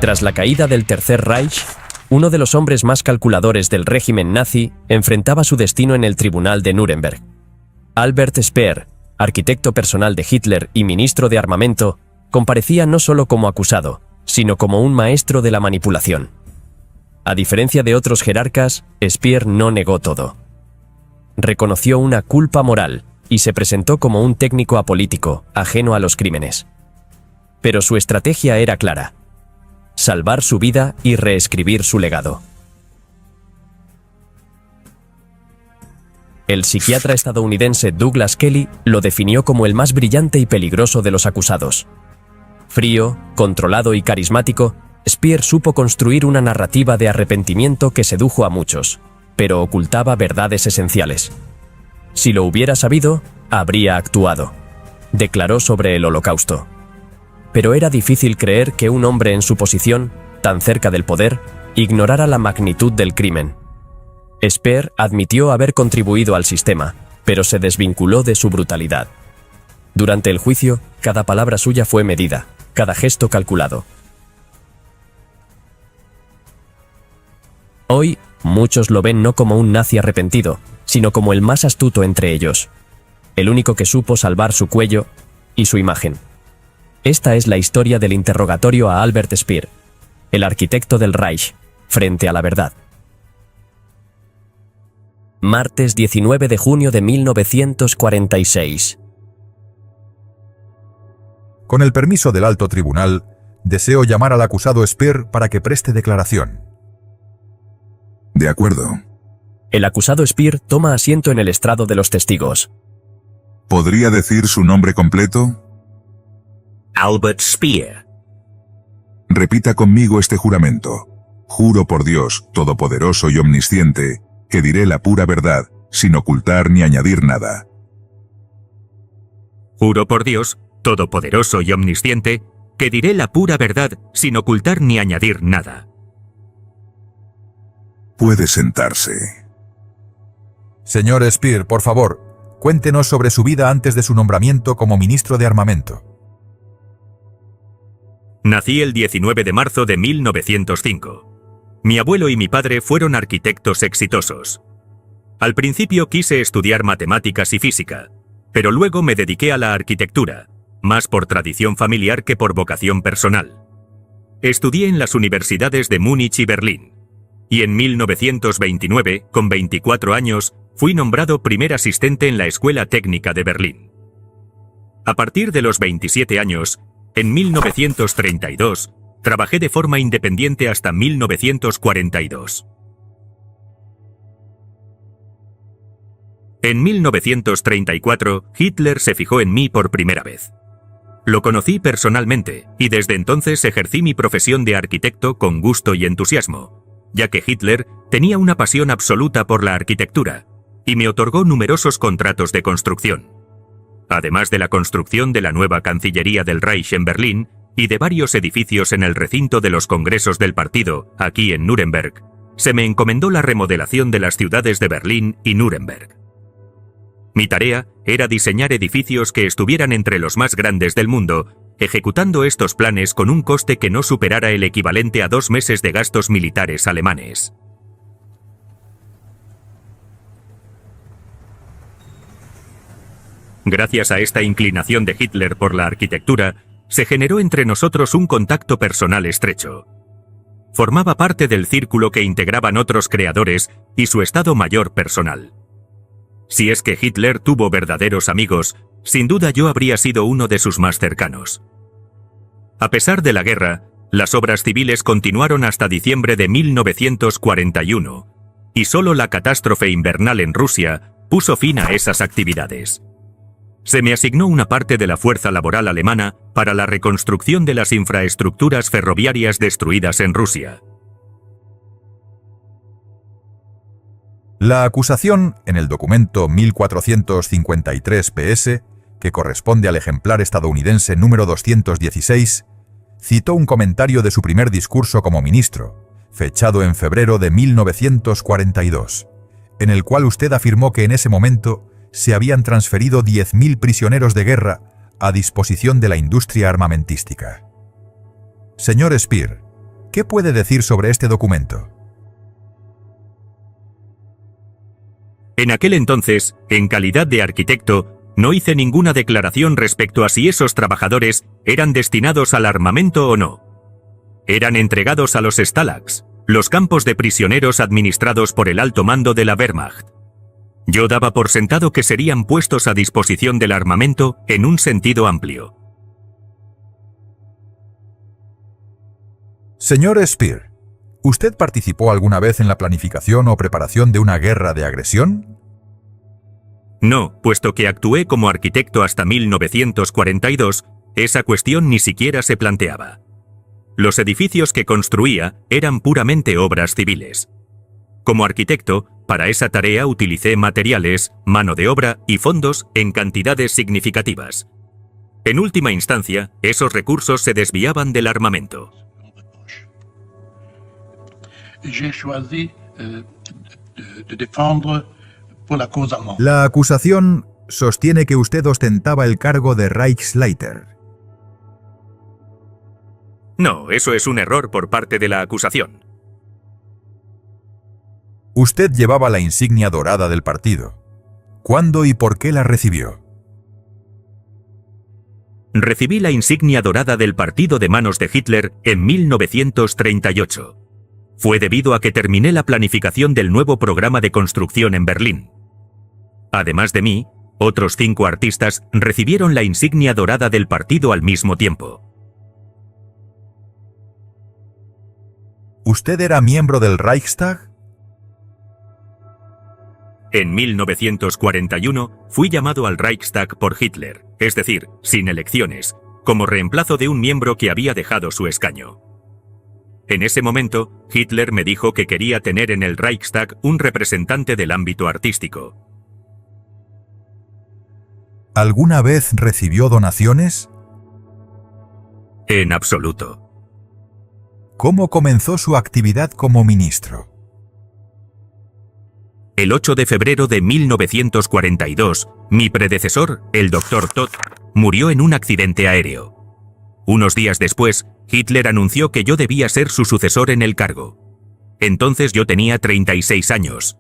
Tras la caída del Tercer Reich, uno de los hombres más calculadores del régimen nazi enfrentaba su destino en el tribunal de Nuremberg. Albert Speer, arquitecto personal de Hitler y ministro de armamento, comparecía no solo como acusado, sino como un maestro de la manipulación. A diferencia de otros jerarcas, Speer no negó todo. Reconoció una culpa moral y se presentó como un técnico apolítico, ajeno a los crímenes. Pero su estrategia era clara: salvar su vida y reescribir su legado. El psiquiatra estadounidense Douglas Kelly lo definió como el más brillante y peligroso de los acusados. Frío, controlado y carismático, Speer supo construir una narrativa de arrepentimiento que sedujo a muchos, pero ocultaba verdades esenciales. Si lo hubiera sabido, habría actuado, declaró sobre el Holocausto. Pero era difícil creer que un hombre en su posición, tan cerca del poder, ignorara la magnitud del crimen. Speer admitió haber contribuido al sistema, pero se desvinculó de su brutalidad. Durante el juicio, cada palabra suya fue medida, cada gesto calculado. Hoy, muchos lo ven no como un nazi arrepentido, sino como el más astuto entre ellos, el único que supo salvar su cuello y su imagen. Esta es la historia del interrogatorio a Albert Speer, el arquitecto del Reich, frente a la verdad. Martes 19 de junio de 1946. Con el permiso del alto tribunal, deseo llamar al acusado Speer para que preste declaración. De acuerdo. El acusado Speer toma asiento en el estrado de los testigos. ¿Podría decir su nombre completo? Albert Speer. Repita conmigo este juramento. Juro por Dios, todopoderoso y omnisciente, que diré la pura verdad, sin ocultar ni añadir nada. Juro por Dios, todopoderoso y omnisciente, que diré la pura verdad, sin ocultar ni añadir nada. Puede sentarse. Señor Speer, por favor, cuéntenos sobre su vida antes de su nombramiento como ministro de Armamento. Nací el 19 de marzo de 1905. Mi abuelo y mi padre fueron arquitectos exitosos. Al principio quise estudiar matemáticas y física, pero luego me dediqué a la arquitectura, más por tradición familiar que por vocación personal. Estudié en las universidades de Múnich y Berlín, y en 1929, con 24 años, fui nombrado primer asistente en la Escuela Técnica de Berlín. A partir de los 27 años, en 1932, trabajé de forma independiente hasta 1942. En 1934, Hitler se fijó en mí por primera vez. Lo conocí personalmente y desde entonces ejercí mi profesión de arquitecto con gusto y entusiasmo, ya que Hitler tenía una pasión absoluta por la arquitectura y me otorgó numerosos contratos de construcción. Además de la construcción de la nueva Cancillería del Reich en Berlín y de varios edificios en el recinto de los congresos del partido, aquí en Nuremberg, se me encomendó la remodelación de las ciudades de Berlín y Nuremberg. Mi tarea era diseñar edificios que estuvieran entre los más grandes del mundo, ejecutando estos planes con un coste que no superara el equivalente a 2 meses de gastos militares alemanes. Gracias a esta inclinación de Hitler por la arquitectura, se generó entre nosotros un contacto personal estrecho. Formaba parte del círculo que integraban otros creadores y su Estado Mayor personal. Si es que Hitler tuvo verdaderos amigos, sin duda yo habría sido uno de sus más cercanos. A pesar de la guerra, las obras civiles continuaron hasta diciembre de 1941, y solo la catástrofe invernal en Rusia puso fin a esas actividades. Se me asignó una parte de la fuerza laboral alemana para la reconstrucción de las infraestructuras ferroviarias destruidas en Rusia. La acusación, en el documento 1453 PS, que corresponde al ejemplar estadounidense número 216, citó un comentario de su primer discurso como ministro, fechado en febrero de 1942, en el cual usted afirmó que en ese momento se habían transferido 10.000 prisioneros de guerra a disposición de la industria armamentística. Señor Speer, ¿Qué puede decir sobre este documento? En aquel entonces, en calidad de arquitecto, no hice ninguna declaración respecto a si esos trabajadores eran destinados al armamento o no. Eran entregados a los Stalags, los campos de prisioneros administrados por el alto mando de la Wehrmacht. Yo daba por sentado que serían puestos a disposición del armamento en un sentido amplio. Señor Speer, ¿usted participó alguna vez en la planificación o preparación de una guerra de agresión? No, puesto que actué como arquitecto hasta 1942, esa cuestión ni siquiera se planteaba. Los edificios que construía eran puramente obras civiles. Como arquitecto, para esa tarea utilicé materiales, mano de obra y fondos en cantidades significativas. En última instancia, esos recursos se desviaban del armamento. La acusación sostiene que usted ostentaba el cargo de Reichsleiter. No, eso es un error por parte de la acusación. Usted llevaba la insignia dorada del partido. ¿Cuándo y por qué la recibió? Recibí la insignia dorada del partido de manos de Hitler en 1938. Fue debido a que terminé la planificación del nuevo programa de construcción en Berlín. Además de mí, otros 5 artistas recibieron la insignia dorada del partido al mismo tiempo. ¿Usted era miembro del Reichstag? En 1941 fui llamado al Reichstag por Hitler, es decir, sin elecciones, como reemplazo de un miembro que había dejado su escaño. En ese momento, Hitler me dijo que quería tener en el Reichstag un representante del ámbito artístico. ¿Alguna vez recibió donaciones? En absoluto. ¿Cómo comenzó su actividad como ministro? El 8 de febrero de 1942, mi predecesor, el Dr. Todt, murió en un accidente aéreo. Unos días después, Hitler anunció que yo debía ser su sucesor en el cargo. Entonces yo tenía 36 años.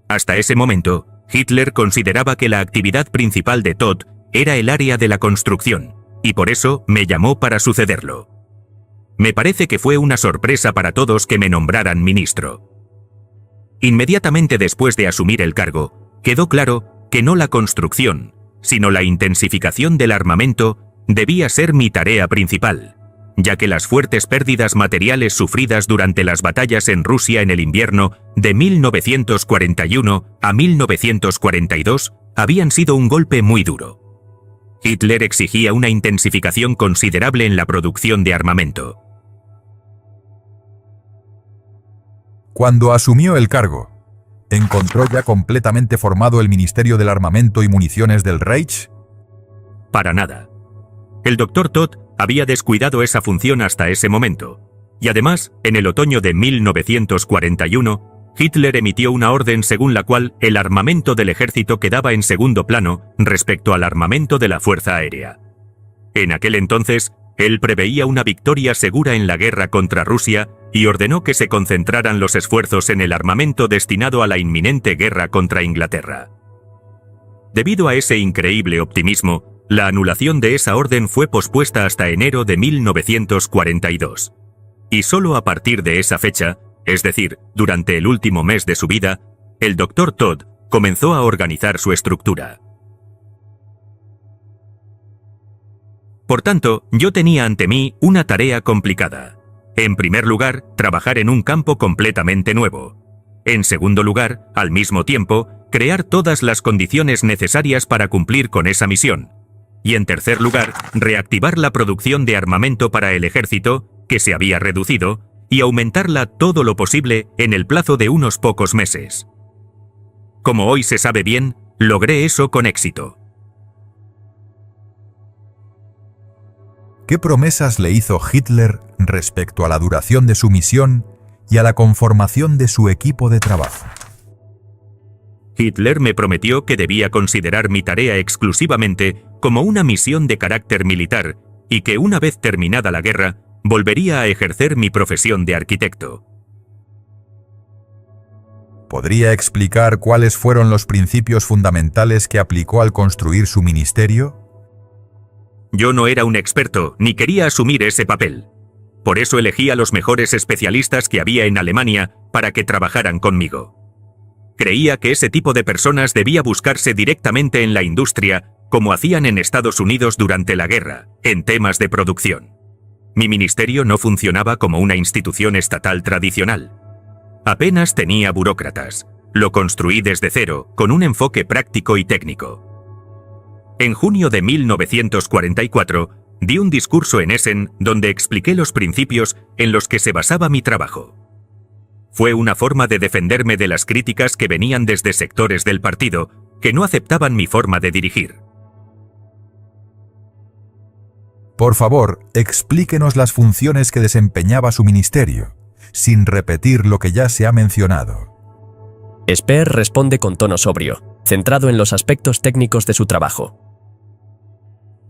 Hasta ese momento, Hitler consideraba que la actividad principal de Todt era el área de la construcción, y por eso me llamó para sucederlo. Me parece que fue una sorpresa para todos que me nombraran ministro. Inmediatamente después de asumir el cargo, quedó claro que no la construcción, sino la intensificación del armamento debía ser mi tarea principal, ya que las fuertes pérdidas materiales sufridas durante las batallas en Rusia en el invierno de 1941 a 1942 habían sido un golpe muy duro. Hitler exigía una intensificación considerable en la producción de armamento. Cuando asumió el cargo, ¿encontró ya completamente formado el Ministerio del Armamento y Municiones del Reich? Para nada. El Dr. Todt había descuidado esa función hasta ese momento, y además, en el otoño de 1941, Hitler emitió una orden según la cual el armamento del ejército quedaba en segundo plano respecto al armamento de la Fuerza Aérea. En aquel entonces, él preveía una victoria segura en la guerra contra Rusia y ordenó que se concentraran los esfuerzos en el armamento destinado a la inminente guerra contra Inglaterra. Debido a ese increíble optimismo, la anulación de esa orden fue pospuesta hasta enero de 1942. Y solo a partir de esa fecha, es decir, durante el último mes de su vida, el Dr. Todt comenzó a organizar su estructura. Por tanto, yo tenía ante mí una tarea complicada. En primer lugar, trabajar en un campo completamente nuevo. En segundo lugar, al mismo tiempo, crear todas las condiciones necesarias para cumplir con esa misión. Y en tercer lugar, reactivar la producción de armamento para el ejército, que se había reducido, y aumentarla todo lo posible en el plazo de unos pocos meses. Como hoy se sabe bien, logré eso con éxito. ¿Qué promesas le hizo Hitler respecto a la duración de su misión y a la conformación de su equipo de trabajo? Hitler me prometió que debía considerar mi tarea exclusivamente como una misión de carácter militar y que una vez terminada la guerra, volvería a ejercer mi profesión de arquitecto. ¿Podría explicar cuáles fueron los principios fundamentales que aplicó al construir su ministerio? Yo no era un experto, ni quería asumir ese papel. Por eso elegí a los mejores especialistas que había en Alemania para que trabajaran conmigo. Creía que ese tipo de personas debía buscarse directamente en la industria, como hacían en Estados Unidos durante la guerra, en temas de producción. Mi ministerio no funcionaba como una institución estatal tradicional. Apenas tenía burócratas. Lo construí desde cero, con un enfoque práctico y técnico. En junio de 1944, di un discurso en Essen donde expliqué los principios en los que se basaba mi trabajo. Fue una forma de defenderme de las críticas que venían desde sectores del partido que no aceptaban mi forma de dirigir. Por favor, explíquenos las funciones que desempeñaba su ministerio, sin repetir lo que ya se ha mencionado. Speer responde con tono sobrio, centrado en los aspectos técnicos de su trabajo.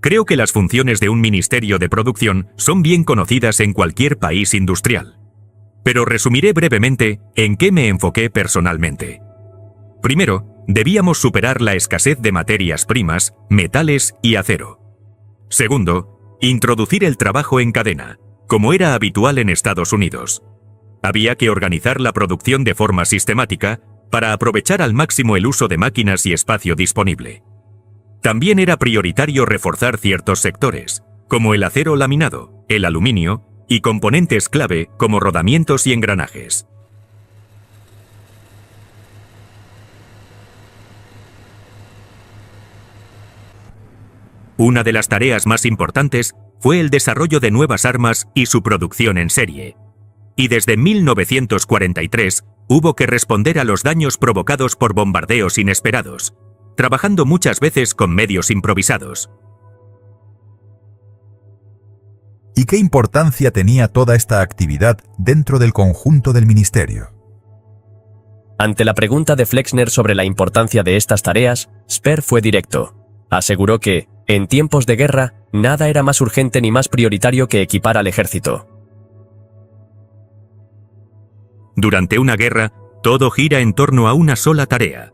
Creo que las funciones de un ministerio de producción son bien conocidas en cualquier país industrial. Pero resumiré brevemente en qué me enfoqué personalmente. Primero, debíamos superar la escasez de materias primas, metales y acero. Segundo, introducir el trabajo en cadena, como era habitual en Estados Unidos. Había que organizar la producción de forma sistemática para aprovechar al máximo el uso de máquinas y espacio disponible. También era prioritario reforzar ciertos sectores, como el acero laminado, el aluminio y componentes clave como rodamientos y engranajes. Una de las tareas más importantes fue el desarrollo de nuevas armas y su producción en serie. Y desde 1943 hubo que responder a los daños provocados por bombardeos inesperados, trabajando muchas veces con medios improvisados. ¿Y qué importancia tenía toda esta actividad dentro del conjunto del ministerio? Ante la pregunta de Flexner sobre la importancia de estas tareas, Speer fue directo. Aseguró que, en tiempos de guerra, nada era más urgente ni más prioritario que equipar al ejército. Durante una guerra, todo gira en torno a una sola tarea: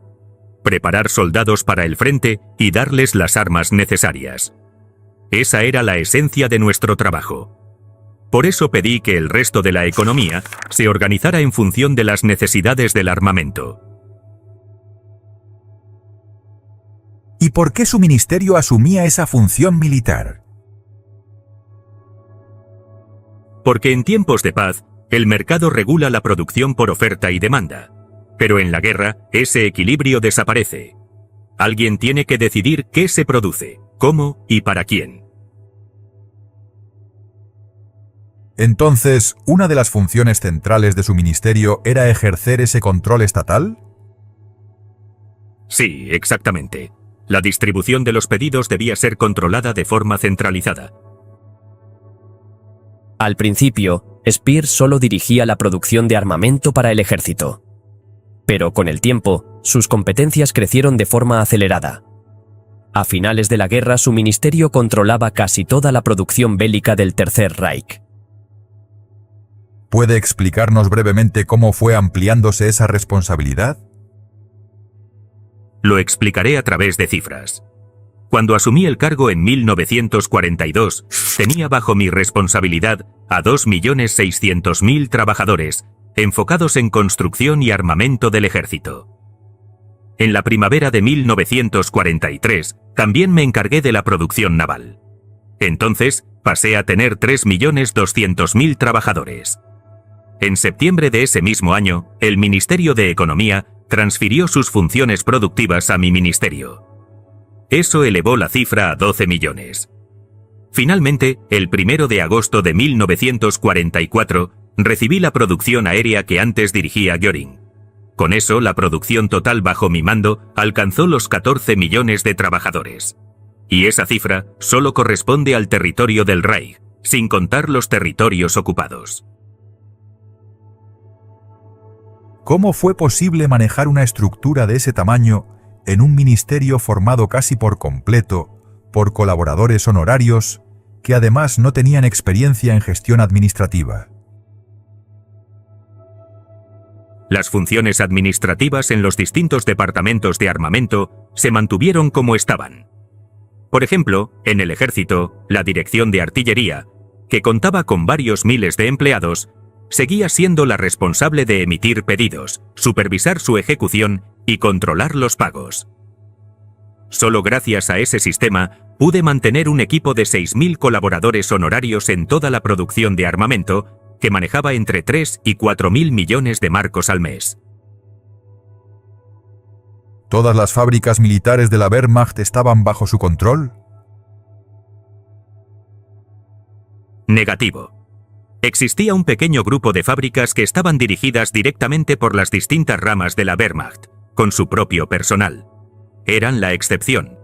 preparar soldados para el frente y darles las armas necesarias. Esa era la esencia de nuestro trabajo. Por eso pedí que el resto de la economía se organizara en función de las necesidades del armamento. ¿Y por qué su ministerio asumía esa función militar? Porque en tiempos de paz, el mercado regula la producción por oferta y demanda. Pero en la guerra, ese equilibrio desaparece. Alguien tiene que decidir qué se produce, cómo y para quién. Entonces, ¿una de las funciones centrales de su ministerio era ejercer ese control estatal? Sí, exactamente. La distribución de los pedidos debía ser controlada de forma centralizada. Al principio, Speer solo dirigía la producción de armamento para el ejército. Pero con el tiempo, sus competencias crecieron de forma acelerada. A finales de la guerra, su ministerio controlaba casi toda la producción bélica del Tercer Reich. ¿Puede explicarnos brevemente cómo fue ampliándose esa responsabilidad? Lo explicaré a través de cifras. Cuando asumí el cargo en 1942, tenía bajo mi responsabilidad a 2.600.000 trabajadores, enfocados en construcción y armamento del ejército. En la primavera de 1943, también me encargué de la producción naval. Entonces, pasé a tener 3.200.000 trabajadores. En septiembre de ese mismo año, el Ministerio de Economía transfirió sus funciones productivas a mi ministerio. Eso elevó la cifra a 12 millones. Finalmente, el 1 de agosto de 1944, recibí la producción aérea que antes dirigía Göring. Con eso, la producción total bajo mi mando alcanzó los 14 millones de trabajadores. Y esa cifra solo corresponde al territorio del Reich, sin contar los territorios ocupados. ¿Cómo fue posible manejar una estructura de ese tamaño en un ministerio formado casi por completo por colaboradores honorarios que además no tenían experiencia en gestión administrativa. Las funciones administrativas en los distintos departamentos de armamento se mantuvieron como estaban. Por ejemplo, en el ejército, la dirección de artillería, que contaba con varios miles de empleados, seguía siendo la responsable de emitir pedidos, supervisar su ejecución y controlar los pagos. Solo gracias a ese sistema pude mantener un equipo de 6.000 colaboradores honorarios en toda la producción de armamento, que manejaba entre 3 y 4.000 millones de marcos al mes. ¿Todas las fábricas militares de la Wehrmacht estaban bajo su control? Negativo. Existía un pequeño grupo de fábricas que estaban dirigidas directamente por las distintas ramas de la Wehrmacht, con su propio personal. Eran la excepción.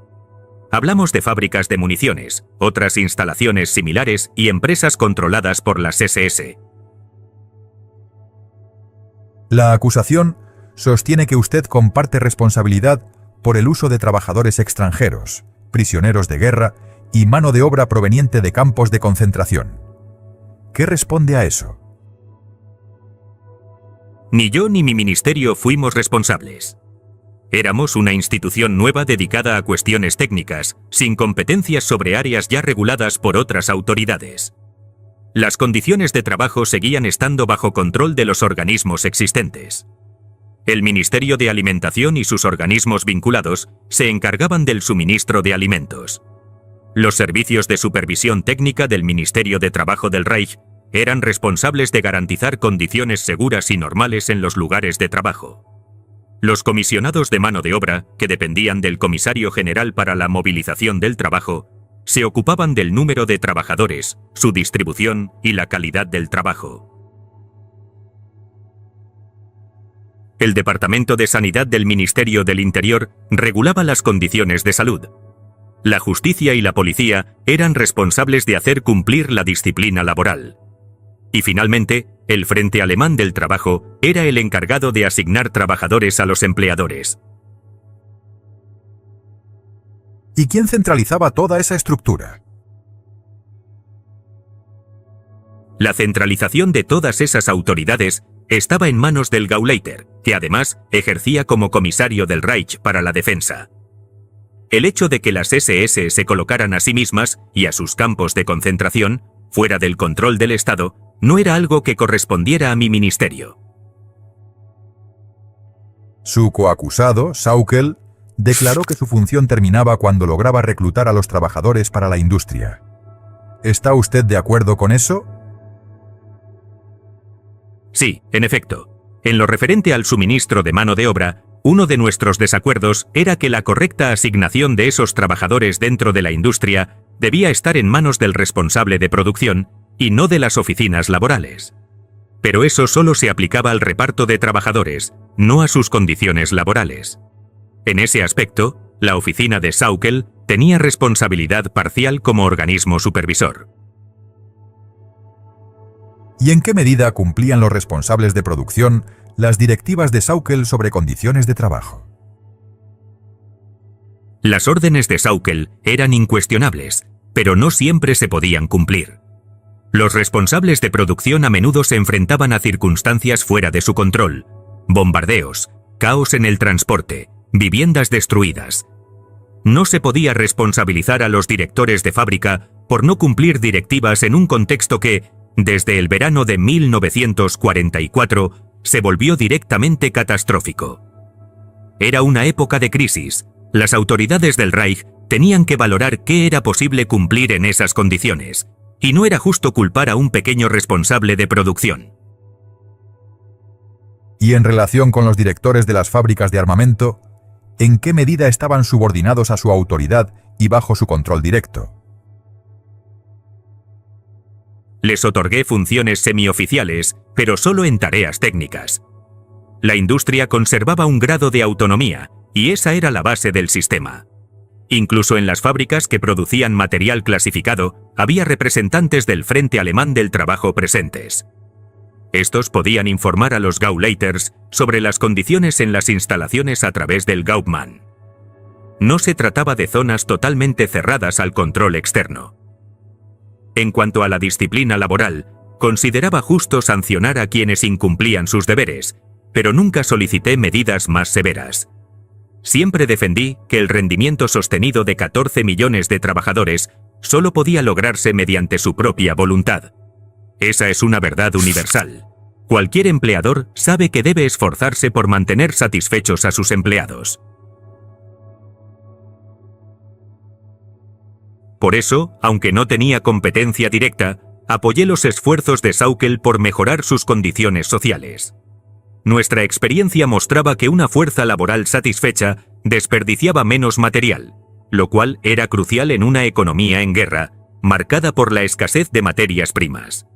Hablamos de fábricas de municiones, otras instalaciones similares y empresas controladas por las SS. La acusación sostiene que usted comparte responsabilidad por el uso de trabajadores extranjeros, prisioneros de guerra y mano de obra proveniente de campos de concentración. ¿Qué responde a eso? Ni yo ni mi ministerio fuimos responsables. Éramos una institución nueva dedicada a cuestiones técnicas, sin competencias sobre áreas ya reguladas por otras autoridades. Las condiciones de trabajo seguían estando bajo control de los organismos existentes. El Ministerio de Alimentación y sus organismos vinculados se encargaban del suministro de alimentos. Los servicios de supervisión técnica del Ministerio de Trabajo del Reich eran responsables de garantizar condiciones seguras y normales en los lugares de trabajo. Los comisionados de mano de obra, que dependían del Comisario General para la Movilización del Trabajo, se ocupaban del número de trabajadores, su distribución y la calidad del trabajo. El Departamento de Sanidad del Ministerio del Interior regulaba las condiciones de salud. La justicia y la policía eran responsables de hacer cumplir la disciplina laboral. Y finalmente, el Frente Alemán del Trabajo era el encargado de asignar trabajadores a los empleadores. ¿Y quién centralizaba toda esa estructura? La centralización de todas esas autoridades estaba en manos del Gauleiter, que además ejercía como comisario del Reich para la defensa. El hecho de que las SS se colocaran a sí mismas y a sus campos de concentración, fuera del control del Estado, no era algo que correspondiera a mi ministerio. Su coacusado, Saukel, declaró que su función terminaba cuando lograba reclutar a los trabajadores para la industria. ¿Está usted de acuerdo con eso? Sí, en efecto. En lo referente al suministro de mano de obra, uno de nuestros desacuerdos era que la correcta asignación de esos trabajadores dentro de la industria debía estar en manos del responsable de producción y no de las oficinas laborales. Pero eso solo se aplicaba al reparto de trabajadores, no a sus condiciones laborales. En ese aspecto, la oficina de Saukel tenía responsabilidad parcial como organismo supervisor. ¿Y en qué medida cumplían los responsables de producción las directivas de Saukel sobre condiciones de trabajo? Las órdenes de Saukel eran incuestionables, pero no siempre se podían cumplir. Los responsables de producción a menudo se enfrentaban a circunstancias fuera de su control: bombardeos, caos en el transporte, viviendas destruidas. No se podía responsabilizar a los directores de fábrica por no cumplir directivas en un contexto que, desde el verano de 1944, se volvió directamente catastrófico. Era una época de crisis. Las autoridades del Reich tenían que valorar qué era posible cumplir en esas condiciones, y no era justo culpar a un pequeño responsable de producción. Y en relación con los directores de las fábricas de armamento, ¿en qué medida estaban subordinados a su autoridad y bajo su control directo? Les otorgué funciones semioficiales, pero solo en tareas técnicas. La industria conservaba un grado de autonomía, y esa era la base del sistema. Incluso en las fábricas que producían material clasificado, había representantes del Frente Alemán del Trabajo presentes. Estos podían informar a los Gauleiters sobre las condiciones en las instalaciones a través del Gaupmann. No se trataba de zonas totalmente cerradas al control externo. En cuanto a la disciplina laboral, consideraba justo sancionar a quienes incumplían sus deberes, pero nunca solicité medidas más severas. Siempre defendí que el rendimiento sostenido de 14 millones de trabajadores solo podía lograrse mediante su propia voluntad. Esa es una verdad universal. Cualquier empleador sabe que debe esforzarse por mantener satisfechos a sus empleados. Por eso, aunque no tenía competencia directa, apoyé los esfuerzos de Sauckel por mejorar sus condiciones sociales. Nuestra experiencia mostraba que una fuerza laboral satisfecha desperdiciaba menos material, lo cual era crucial en una economía en guerra, marcada por la escasez de materias primas.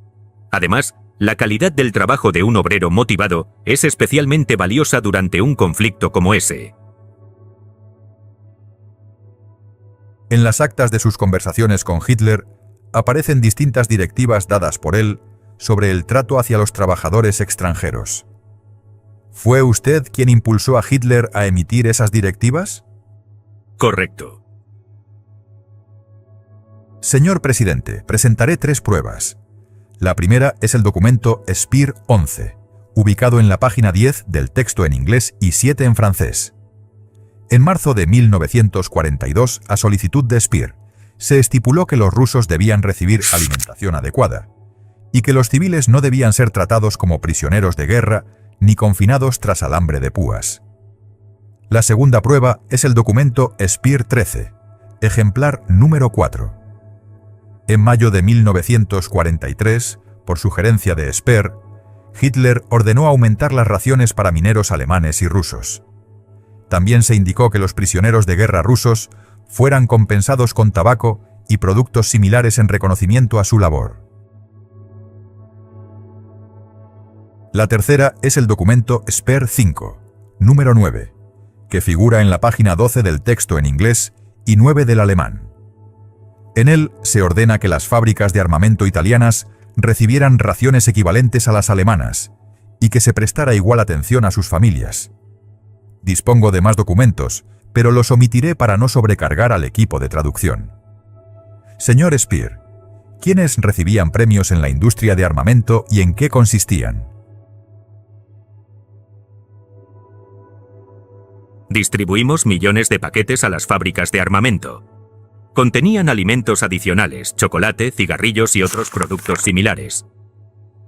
Además, la calidad del trabajo de un obrero motivado es especialmente valiosa durante un conflicto como ese. En las actas de sus conversaciones con Hitler aparecen distintas directivas dadas por él sobre el trato hacia los trabajadores extranjeros. ¿Fue usted quien impulsó a Hitler a emitir esas directivas? Correcto. Señor presidente, presentaré 3 pruebas. La primera es el documento Speer 11, ubicado en la página 10 del texto en inglés y 7 en francés. En marzo de 1942, a solicitud de Speer, se estipuló que los rusos debían recibir alimentación adecuada y que los civiles no debían ser tratados como prisioneros de guerra ni confinados tras alambre de púas. La segunda prueba es el documento Speer 13, ejemplar número 4. En mayo de 1943, por sugerencia de Speer, Hitler ordenó aumentar las raciones para mineros alemanes y rusos. También se indicó que los prisioneros de guerra rusos fueran compensados con tabaco y productos similares en reconocimiento a su labor. La tercera es el documento Speer 5, número 9, que figura en la página 12 del texto en inglés y 9 del alemán. En él se ordena que las fábricas de armamento italianas recibieran raciones equivalentes a las alemanas y que se prestara igual atención a sus familias. Dispongo de más documentos, pero los omitiré para no sobrecargar al equipo de traducción. Señor Speer, ¿quiénes recibían premios en la industria de armamento y en qué consistían? Distribuimos millones de paquetes a las fábricas de armamento. Contenían alimentos adicionales, chocolate, cigarrillos y otros productos similares.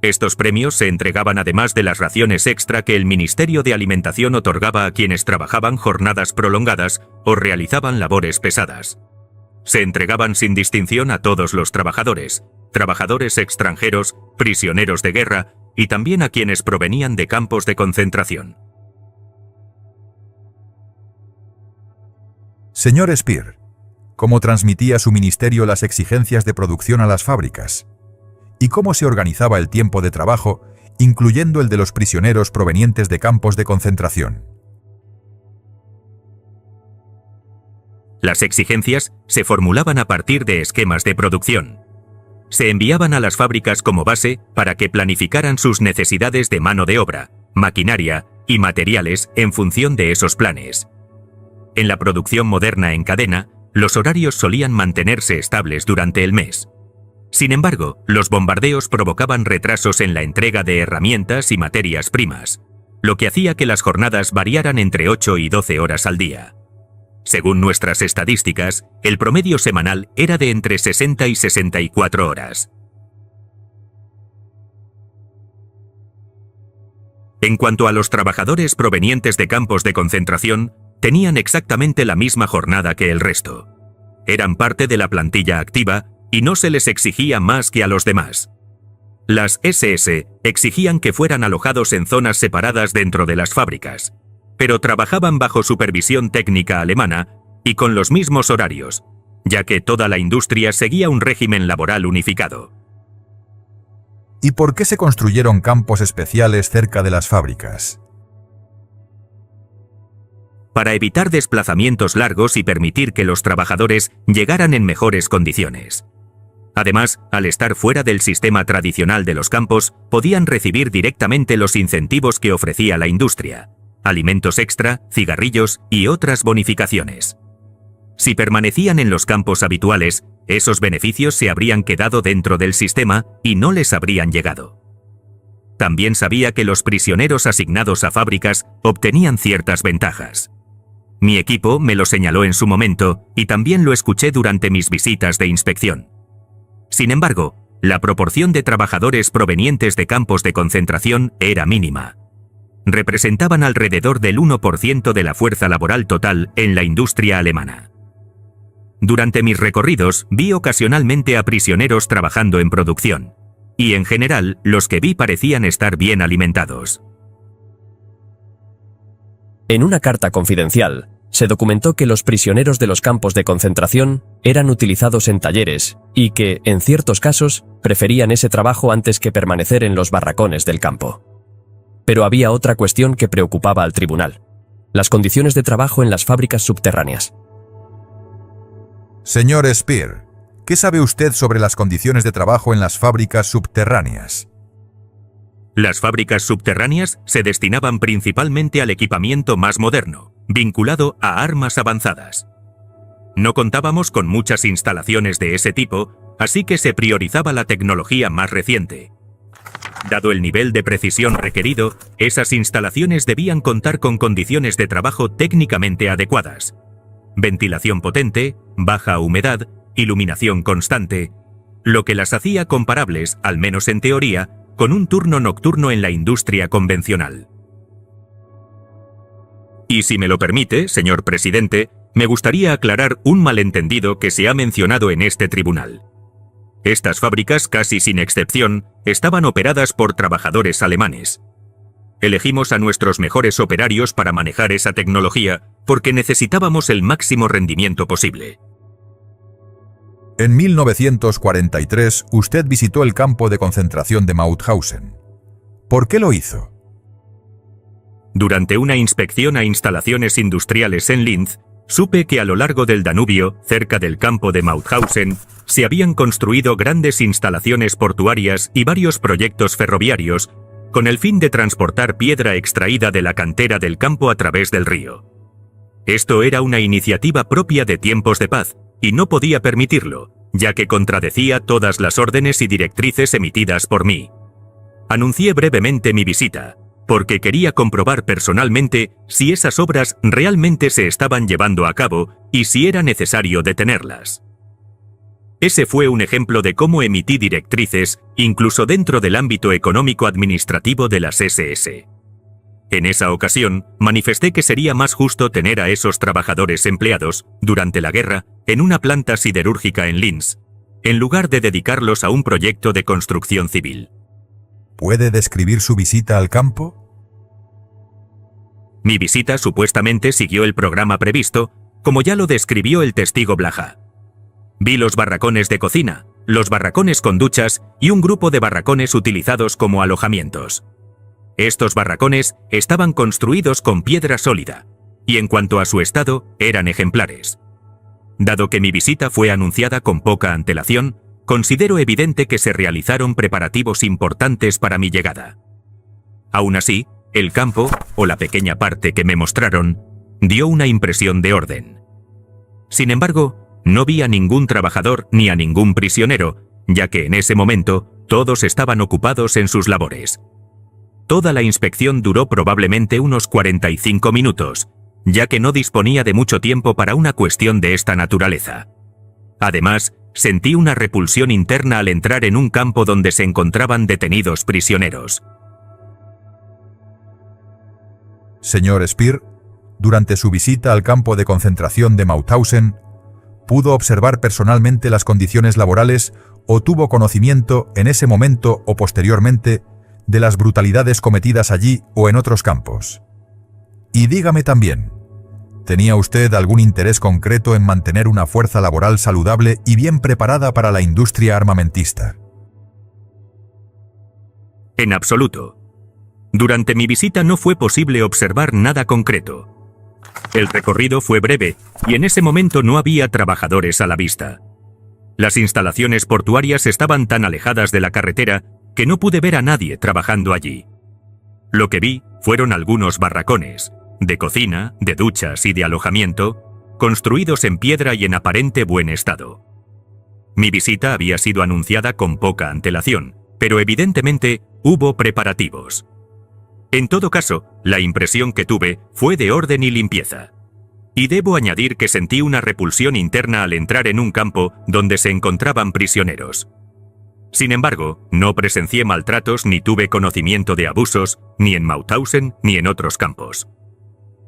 Estos premios se entregaban además de las raciones extra que el Ministerio de Alimentación otorgaba a quienes trabajaban jornadas prolongadas o realizaban labores pesadas. Se entregaban sin distinción a todos los trabajadores, trabajadores extranjeros, prisioneros de guerra y también a quienes provenían de campos de concentración. Señor Speer, ¿cómo transmitía su ministerio las exigencias de producción a las fábricas? ¿Y cómo se organizaba el tiempo de trabajo, incluyendo el de los prisioneros provenientes de campos de concentración? Las exigencias se formulaban a partir de esquemas de producción. Se enviaban a las fábricas como base para que planificaran sus necesidades de mano de obra, maquinaria y materiales en función de esos planes. En la producción moderna en cadena, los horarios solían mantenerse estables durante el mes. Sin embargo, los bombardeos provocaban retrasos en la entrega de herramientas y materias primas, lo que hacía que las jornadas variaran entre 8 y 12 horas al día. Según nuestras estadísticas, el promedio semanal era de entre 60 y 64 horas. En cuanto a los trabajadores provenientes de campos de concentración, tenían exactamente la misma jornada que el resto. Eran parte de la plantilla activa y no se les exigía más que a los demás. Las SS exigían que fueran alojados en zonas separadas dentro de las fábricas, pero trabajaban bajo supervisión técnica alemana y con los mismos horarios, ya que toda la industria seguía un régimen laboral unificado. ¿Y por qué se construyeron campos especiales cerca de las fábricas? Para evitar desplazamientos largos y permitir que los trabajadores llegaran en mejores condiciones. Además, al estar fuera del sistema tradicional de los campos, podían recibir directamente los incentivos que ofrecía la industria, alimentos extra, cigarrillos y otras bonificaciones. Si permanecían en los campos habituales, esos beneficios se habrían quedado dentro del sistema y no les habrían llegado. También sabía que los prisioneros asignados a fábricas obtenían ciertas ventajas. Mi equipo me lo señaló en su momento y también lo escuché durante mis visitas de inspección. Sin embargo, la proporción de trabajadores provenientes de campos de concentración era mínima. Representaban alrededor del 1% de la fuerza laboral total en la industria alemana. Durante mis recorridos vi ocasionalmente a prisioneros trabajando en producción, y en general los que vi parecían estar bien alimentados. En una carta confidencial, se documentó que los prisioneros de los campos de concentración eran utilizados en talleres y que, en ciertos casos, preferían ese trabajo antes que permanecer en los barracones del campo. Pero había otra cuestión que preocupaba al tribunal: las condiciones de trabajo en las fábricas subterráneas. Señor Speer, ¿qué sabe usted sobre las condiciones de trabajo en las fábricas subterráneas? Las fábricas subterráneas se destinaban principalmente al equipamiento más moderno, vinculado a armas avanzadas. No contábamos con muchas instalaciones de ese tipo, así que se priorizaba la tecnología más reciente. Dado el nivel de precisión requerido, esas instalaciones debían contar con condiciones de trabajo técnicamente adecuadas: ventilación potente, baja humedad, iluminación constante, lo que las hacía comparables, al menos en teoría, con un turno nocturno en la industria convencional. Y si me lo permite, señor presidente, me gustaría aclarar un malentendido que se ha mencionado en este tribunal. Estas fábricas, casi sin excepción, estaban operadas por trabajadores alemanes. Elegimos a nuestros mejores operarios para manejar esa tecnología porque necesitábamos el máximo rendimiento posible. En 1943, usted visitó el campo de concentración de Mauthausen. ¿Por qué lo hizo? Durante una inspección a instalaciones industriales en Linz, supe que a lo largo del Danubio, cerca del campo de Mauthausen, se habían construido grandes instalaciones portuarias y varios proyectos ferroviarios con el fin de transportar piedra extraída de la cantera del campo a través del río. Esto era una iniciativa propia de tiempos de paz, y no podía permitirlo, ya que contradecía todas las órdenes y directrices emitidas por mí. Anuncié brevemente mi visita, porque quería comprobar personalmente si esas obras realmente se estaban llevando a cabo y si era necesario detenerlas. Ese fue un ejemplo de cómo emití directrices, incluso dentro del ámbito económico-administrativo de las SS. En esa ocasión, manifesté que sería más justo tener a esos trabajadores empleados, durante la guerra, en una planta siderúrgica en Linz, en lugar de dedicarlos a un proyecto de construcción civil. ¿Puede describir su visita al campo? Mi visita supuestamente siguió el programa previsto, como ya lo describió el testigo Blaha. Vi los barracones de cocina, los barracones con duchas y un grupo de barracones utilizados como alojamientos. Estos barracones estaban construidos con piedra sólida, y en cuanto a su estado, eran ejemplares. Dado que mi visita fue anunciada con poca antelación, considero evidente que se realizaron preparativos importantes para mi llegada. Aún así, el campo, o la pequeña parte que me mostraron, dio una impresión de orden. Sin embargo, no vi a ningún trabajador ni a ningún prisionero, ya que en ese momento todos estaban ocupados en sus labores. Toda la inspección duró probablemente unos 45 minutos, ya que no disponía de mucho tiempo para una cuestión de esta naturaleza. Además, sentí una repulsión interna al entrar en un campo donde se encontraban detenidos prisioneros. Señor Speer, durante su visita al campo de concentración de Mauthausen, ¿pudo observar personalmente las condiciones laborales o tuvo conocimiento en ese momento o posteriormente de las brutalidades cometidas allí o en otros campos? Y dígame también, ¿tenía usted algún interés concreto en mantener una fuerza laboral saludable y bien preparada para la industria armamentista? En absoluto. Durante mi visita no fue posible observar nada concreto. El recorrido fue breve y en ese momento no había trabajadores a la vista. Las instalaciones portuarias estaban tan alejadas de la carretera que no pude ver a nadie trabajando allí. Lo que vi fueron algunos barracones, de cocina, de duchas y de alojamiento, construidos en piedra y en aparente buen estado. Mi visita había sido anunciada con poca antelación, pero evidentemente hubo preparativos. En todo caso, la impresión que tuve fue de orden y limpieza. Y debo añadir que sentí una repulsión interna al entrar en un campo donde se encontraban prisioneros. Sin embargo, no presencié maltratos ni tuve conocimiento de abusos, ni en Mauthausen ni en otros campos.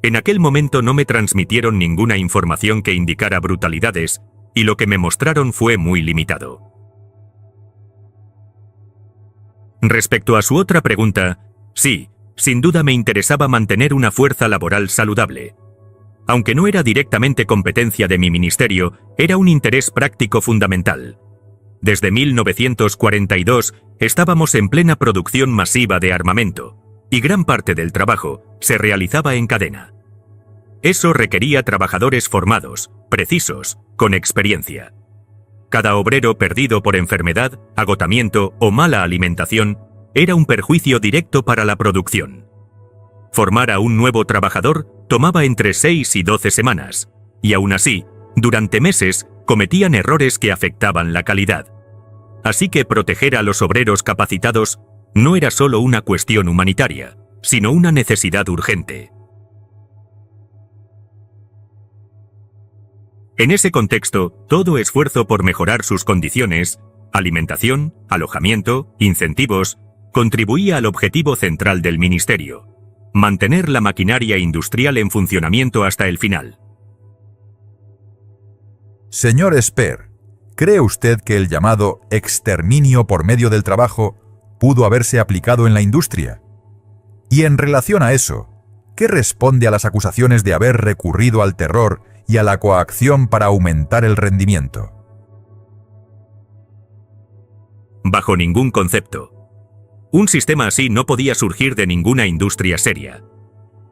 En aquel momento no me transmitieron ninguna información que indicara brutalidades, y lo que me mostraron fue muy limitado. Respecto a su otra pregunta, sí, sin duda me interesaba mantener una fuerza laboral saludable. Aunque no era directamente competencia de mi ministerio, era un interés práctico fundamental. Desde 1942 estábamos en plena producción masiva de armamento, y gran parte del trabajo se realizaba en cadena. Eso requería trabajadores formados, precisos, con experiencia. Cada obrero perdido por enfermedad, agotamiento o mala alimentación era un perjuicio directo para la producción. Formar a un nuevo trabajador tomaba entre 6 y 12 semanas, y aún así, durante meses, cometían errores que afectaban la calidad. Así que proteger a los obreros capacitados no era solo una cuestión humanitaria, sino una necesidad urgente. En ese contexto, todo esfuerzo por mejorar sus condiciones, alimentación, alojamiento, incentivos, contribuía al objetivo central del ministerio: mantener la maquinaria industrial en funcionamiento hasta el final. Señor Speer, ¿cree usted que el llamado exterminio por medio del trabajo pudo haberse aplicado en la industria? Y en relación a eso, ¿qué responde a las acusaciones de haber recurrido al terror y a la coacción para aumentar el rendimiento? Bajo ningún concepto. Un sistema así no podía surgir de ninguna industria seria.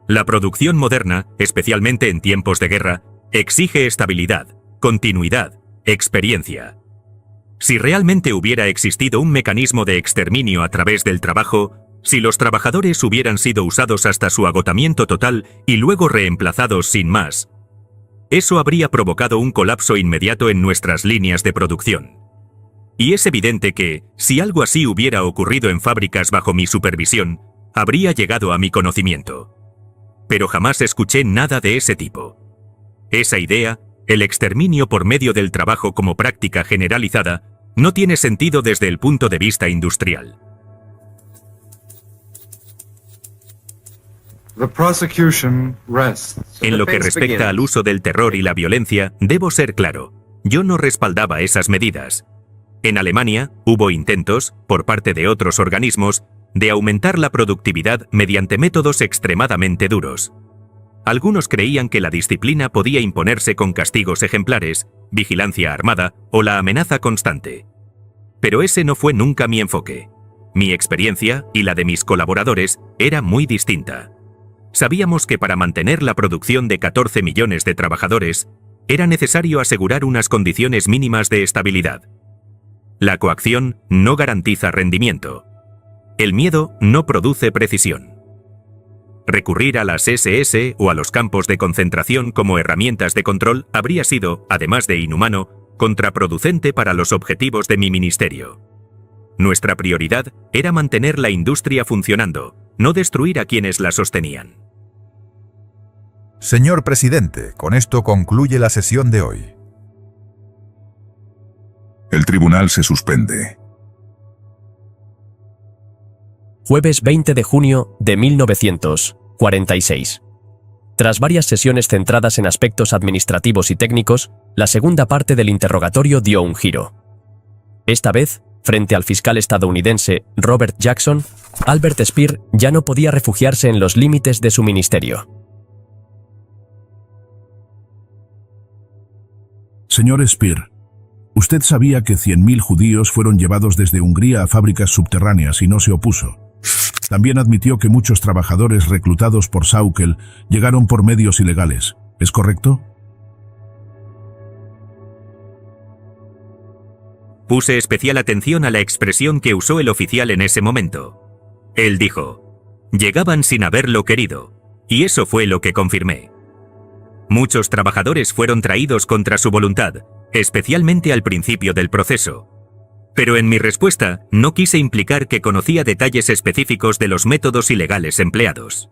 La producción moderna, especialmente en tiempos de guerra, exige estabilidad, continuidad, experiencia. Si realmente hubiera existido un mecanismo de exterminio a través del trabajo, si los trabajadores hubieran sido usados hasta su agotamiento total y luego reemplazados sin más, eso habría provocado un colapso inmediato en nuestras líneas de producción. Y es evidente que, si algo así hubiera ocurrido en fábricas bajo mi supervisión, habría llegado a mi conocimiento. Pero jamás escuché nada de ese tipo. Esa idea, el exterminio por medio del trabajo como práctica generalizada, no tiene sentido desde el punto de vista industrial. En lo que respecta al uso del terror y la violencia, debo ser claro, yo no respaldaba esas medidas. En Alemania, hubo intentos, por parte de otros organismos, de aumentar la productividad mediante métodos extremadamente duros. Algunos creían que la disciplina podía imponerse con castigos ejemplares, vigilancia armada o la amenaza constante. Pero ese no fue nunca mi enfoque. Mi experiencia, y la de mis colaboradores, era muy distinta. Sabíamos que para mantener la producción de 14 millones de trabajadores, era necesario asegurar unas condiciones mínimas de estabilidad. La coacción no garantiza rendimiento. El miedo no produce precisión. Recurrir a las SS o a los campos de concentración como herramientas de control habría sido, además de inhumano, contraproducente para los objetivos de mi ministerio. Nuestra prioridad era mantener la industria funcionando, no destruir a quienes la sostenían. Señor presidente, con esto concluye la sesión de hoy. El tribunal se suspende. Jueves 20 de junio de 1946. Tras varias sesiones centradas en aspectos administrativos y técnicos, la segunda parte del interrogatorio dio un giro. Esta vez, frente al fiscal estadounidense Robert Jackson, Albert Speer ya no podía refugiarse en los límites de su ministerio. Señor Speer, usted sabía que 100.000 judíos fueron llevados desde Hungría a fábricas subterráneas y no se opuso. También admitió que muchos trabajadores reclutados por Sauckel llegaron por medios ilegales. ¿Es correcto? Puse especial atención a la expresión que usó el oficial en ese momento. Él dijo: llegaban sin haberlo querido, y eso fue lo que confirmé. Muchos trabajadores fueron traídos contra su voluntad, especialmente al principio del proceso. Pero en mi respuesta no quise implicar que conocía detalles específicos de los métodos ilegales empleados.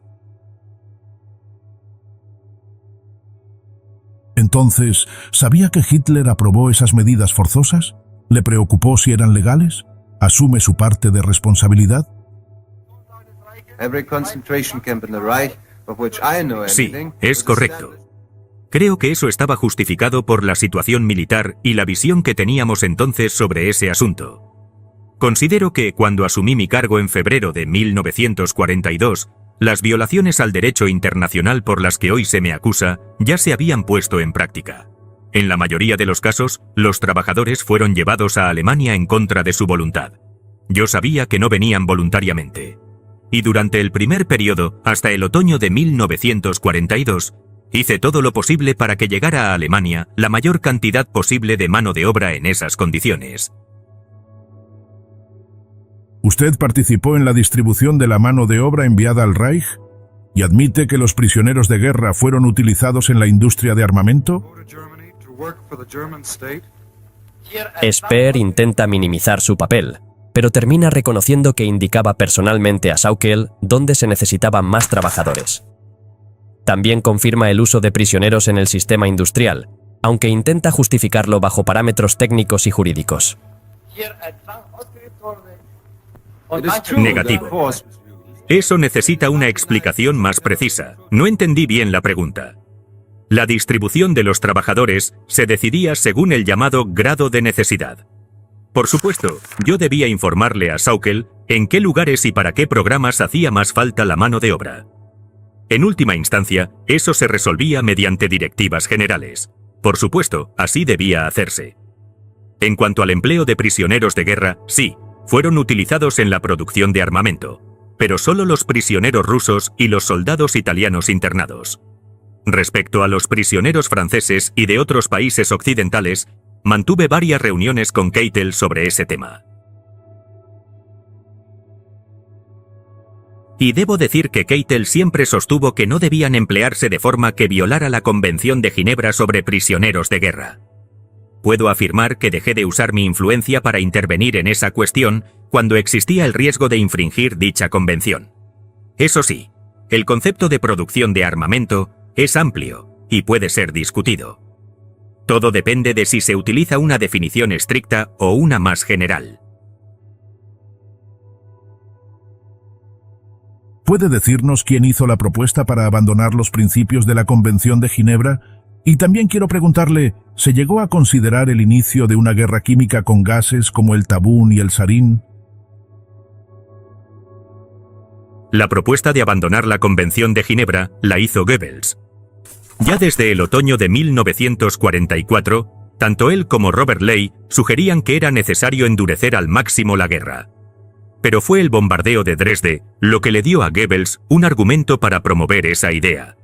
Entonces, ¿sabía que Hitler aprobó esas medidas forzosas? ¿Le preocupó si eran legales? ¿Asume su parte de responsabilidad? Sí, es correcto. Creo que eso estaba justificado por la situación militar y la visión que teníamos entonces sobre ese asunto. Considero que cuando asumí mi cargo en febrero de 1942, las violaciones al derecho internacional por las que hoy se me acusa ya se habían puesto en práctica. En la mayoría de los casos, los trabajadores fueron llevados a Alemania en contra de su voluntad. Yo sabía que no venían voluntariamente. Y durante el primer periodo, hasta el otoño de 1942, hice todo lo posible para que llegara a Alemania la mayor cantidad posible de mano de obra en esas condiciones. ¿Usted participó en la distribución de la mano de obra enviada al Reich? ¿Y admite que los prisioneros de guerra fueron utilizados en la industria de armamento? Speer intenta minimizar su papel, pero termina reconociendo que indicaba personalmente a Sauckel dónde se necesitaban más trabajadores. También confirma el uso de prisioneros en el sistema industrial, aunque intenta justificarlo bajo parámetros técnicos y jurídicos. Negativo. Eso necesita una explicación más precisa. No entendí bien la pregunta. La distribución de los trabajadores se decidía según el llamado grado de necesidad. Por supuesto, yo debía informarle a Sauckel en qué lugares y para qué programas hacía más falta la mano de obra. En última instancia, eso se resolvía mediante directivas generales. Por supuesto, así debía hacerse. En cuanto al empleo de prisioneros de guerra, sí, fueron utilizados en la producción de armamento, pero solo los prisioneros rusos y los soldados italianos internados. Respecto a los prisioneros franceses y de otros países occidentales, mantuve varias reuniones con Keitel sobre ese tema. Y debo decir que Keitel siempre sostuvo que no debían emplearse de forma que violara la Convención de Ginebra sobre prisioneros de guerra. Puedo afirmar que dejé de usar mi influencia para intervenir en esa cuestión cuando existía el riesgo de infringir dicha convención. Eso sí, el concepto de producción de armamento es amplio y puede ser discutido. Todo depende de si se utiliza una definición estricta o una más general. ¿Puede decirnos quién hizo la propuesta para abandonar los principios de la Convención de Ginebra? Y también quiero preguntarle, ¿se llegó a considerar el inicio de una guerra química con gases como el tabún y el sarín? La propuesta de abandonar la Convención de Ginebra la hizo Goebbels. Ya desde el otoño de 1944, tanto él como Robert Ley sugerían que era necesario endurecer al máximo la guerra. Pero fue el bombardeo de Dresde lo que le dio a Goebbels un argumento para promover esa idea.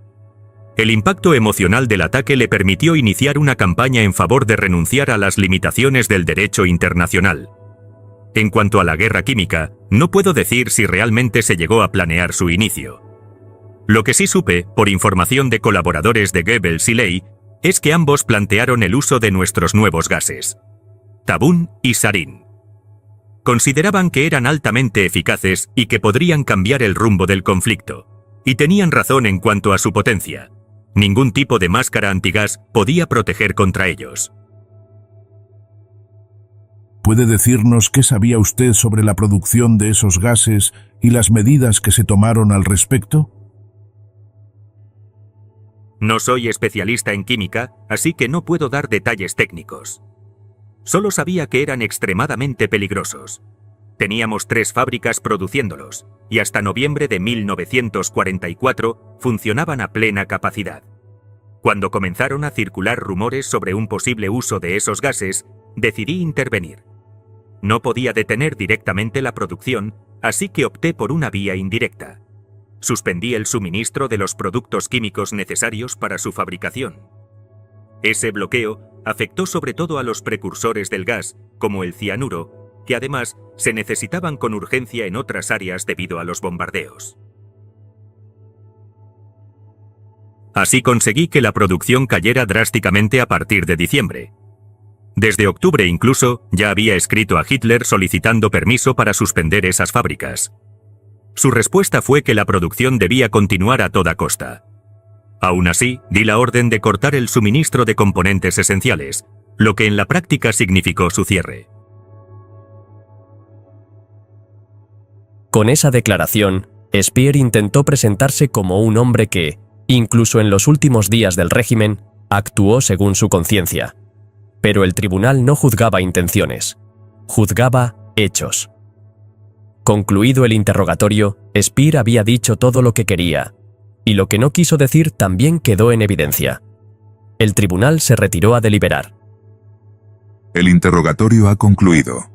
El impacto emocional del ataque le permitió iniciar una campaña en favor de renunciar a las limitaciones del derecho internacional. En cuanto a la guerra química, no puedo decir si realmente se llegó a planear su inicio. Lo que sí supe, por información de colaboradores de Goebbels y Ley, es que ambos plantearon el uso de nuestros nuevos gases, tabún y sarín. Consideraban que eran altamente eficaces y que podrían cambiar el rumbo del conflicto. Y tenían razón en cuanto a su potencia. Ningún tipo de máscara antigas podía proteger contra ellos. ¿Puede decirnos qué sabía usted sobre la producción de esos gases y las medidas que se tomaron al respecto? No soy especialista en química, así que no puedo dar detalles técnicos. Solo sabía que eran extremadamente peligrosos. Teníamos 3 fábricas produciéndolos, y hasta noviembre de 1944 funcionaban a plena capacidad. Cuando comenzaron a circular rumores sobre un posible uso de esos gases, decidí intervenir. No podía detener directamente la producción, así que opté por una vía indirecta. Suspendí el suministro de los productos químicos necesarios para su fabricación. Ese bloqueo afectó sobre todo a los precursores del gas, como el cianuro, que además se necesitaban con urgencia en otras áreas debido a los bombardeos. Así conseguí que la producción cayera drásticamente a partir de diciembre. Desde octubre incluso, ya había escrito a Hitler solicitando permiso para suspender esas fábricas. Su respuesta fue que la producción debía continuar a toda costa. Aún así, di la orden de cortar el suministro de componentes esenciales, lo que en la práctica significó su cierre. Con esa declaración, Speer intentó presentarse como un hombre que, incluso en los últimos días del régimen, actuó según su conciencia. Pero el tribunal no juzgaba intenciones, juzgaba hechos. Concluido el interrogatorio, Speer había dicho todo lo que quería, y lo que no quiso decir también quedó en evidencia. El tribunal se retiró a deliberar. El interrogatorio ha concluido.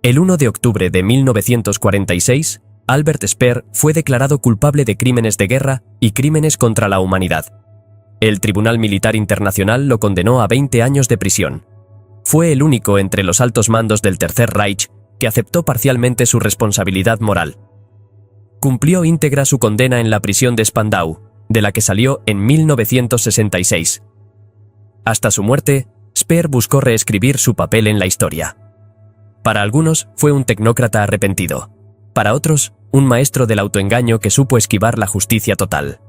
El 1 de octubre de 1946, Albert Speer fue declarado culpable de crímenes de guerra y crímenes contra la humanidad. El Tribunal Militar Internacional lo condenó a 20 años de prisión. Fue el único entre los altos mandos del Tercer Reich que aceptó parcialmente su responsabilidad moral. Cumplió íntegra su condena en la prisión de Spandau, de la que salió en 1966. Hasta su muerte, Speer buscó reescribir su papel en la historia. Para algunos fue un tecnócrata arrepentido, para otros un maestro del autoengaño que supo esquivar la justicia total.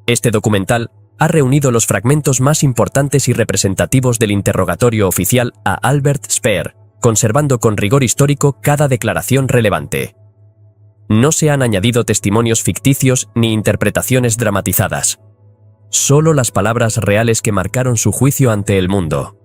Este documental ha reunido los fragmentos más importantes y representativos del interrogatorio oficial a Albert Speer, conservando con rigor histórico cada declaración relevante. No se han añadido testimonios ficticios ni interpretaciones dramatizadas. Solo las palabras reales que marcaron su juicio ante el mundo.